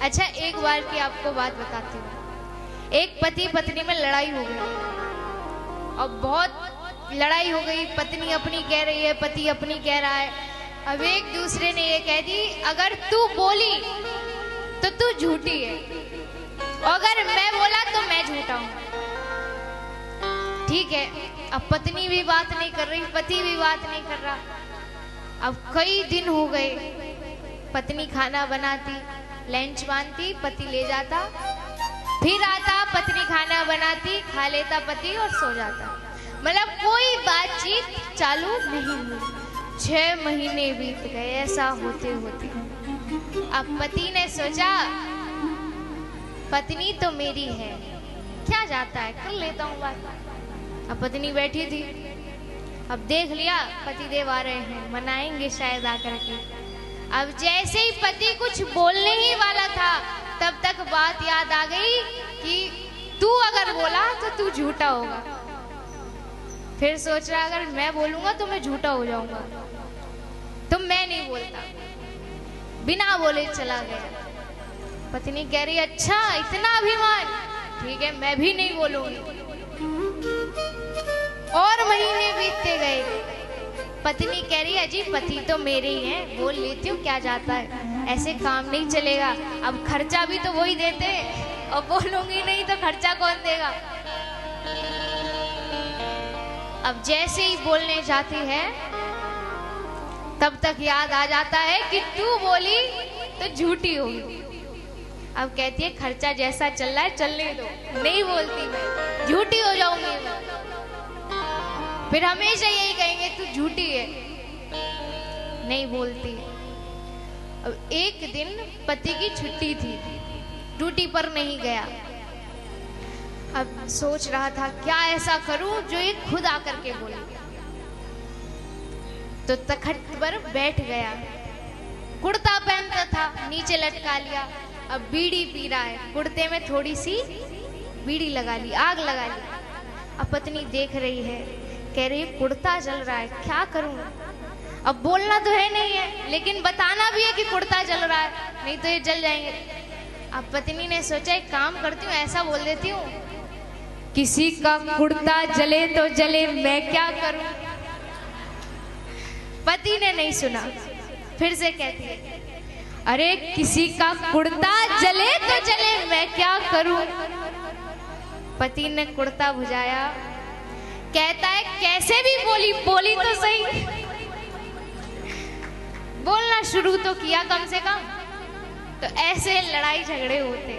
अच्छा, एक बार की आपको बात बताती हूँ। एक पति पत्नी में लड़ाई हो गई और बहुत लड़ाई हो गई। पत्नी अपनी कह रही है, पति अपनी कह रहा है। अब एक दूसरे ने ये कह दी, अगर तू बोली तो तू झूठी है और अगर मैं बोला तो मैं झूठा हूं। ठीक है, अब पत्नी भी बात नहीं कर रही, पति भी बात नहीं कर रहा। अब कई दिन हो गए, पत्नी खाना बनाती, लंच बांधती, पति ले जाता, फिर आता, पत्नी खाना बनाती, खा लेता पति और सो जाता। मतलब कोई बातचीत चालू नहीं हुई। 6 महीने बीत गए ऐसा होते होते। अब पति ने सोचा पत्नी तो मेरी है, क्या जाता है, कर लेता हूँ बात। अब पत्नी बैठी थी, अब देख लिया पतिदेव आ रहे हैं, मनाएंगे शायद आकर के। अब जैसे ही पति कुछ बोलने ही वाला था, तब तक बात याद आ गई कि तू अगर बोला तो तू झूठा होगा। फिर सोच रहा अगर मैं बोलूंगा तो मैं झूठा हो जाऊंगा, तो मैं नहीं बोलता, बिना बोले चला गया। पत्नी कह रही अच्छा इतना अभिमान, ठीक है मैं भी नहीं बोलूंगी। और महीने बीतते गए। पत्नी कह रही है जी पति तो मेरे ही हैं, बोल लेती हूँ क्या जाता है, ऐसे काम नहीं चलेगा। अब खर्चा भी तो वही देते और बोलूंगी नहीं तो खर्चा कौन देगा। अब जैसे ही बोलने जाती है तब तक याद आ जाता है कि तू बोली तो झूठी होगी। अब कहती है खर्चा जैसा चल रहा है चलने दो, नहीं बोलती मैं, झूठी हो जाऊंगी मैं। फिर हमेशा यही कहेंगे तू झूठी है, नहीं बोलती। अब एक दिन पति की छुट्टी थी, ड्यूटी पर नहीं गया। अब सोच रहा था क्या ऐसा करूं जो ये खुद आकर के बोले। तो तखत पर बैठ गया, कुर्ता पहनता था, नीचे लटका लिया। अब बीड़ी पी रहा है, कुर्ते में थोड़ी सी बीड़ी लगा ली, आग लगा ली। अब पत्नी देख रही है, कह रही कुर्ता जल रहा है, क्या करूं। अब बोलना तो है नहीं है, लेकिन बताना भी है कि कुर्ता जल रहा है, नहीं तो ये जल जाएंगे। अब पत्नी ने सोचा एक काम करती हूँ, ऐसा बोल देती हूँ, किसी का कुर्ता जले तो जले, मैं क्या करूं। पति ने नहीं सुना, फिर से कहती है अरे किसी का कुर्ता जले तो जले, मैं क्या करूं। पति ने कुर्ता बुझाया, कहता है कैसे भी बोली, बोली तो सही, बोलना शुरू तो किया कम से कम। तो ऐसे लड़ाई झगड़े होते।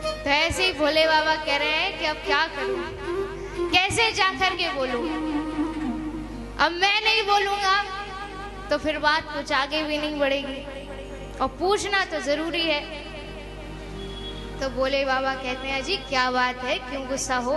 तो ऐसे ही भोले बाबा कह रहे हैं कि अब क्या करूं, कैसे जाकर के बोलूं। अब मैं नहीं बोलूंगा तो फिर बात कुछ आगे भी नहीं बढ़ेगी, और पूछना तो जरूरी है। तो भोले बाबा कहते हैं जी क्या बात है, क्यों गुस्सा हो।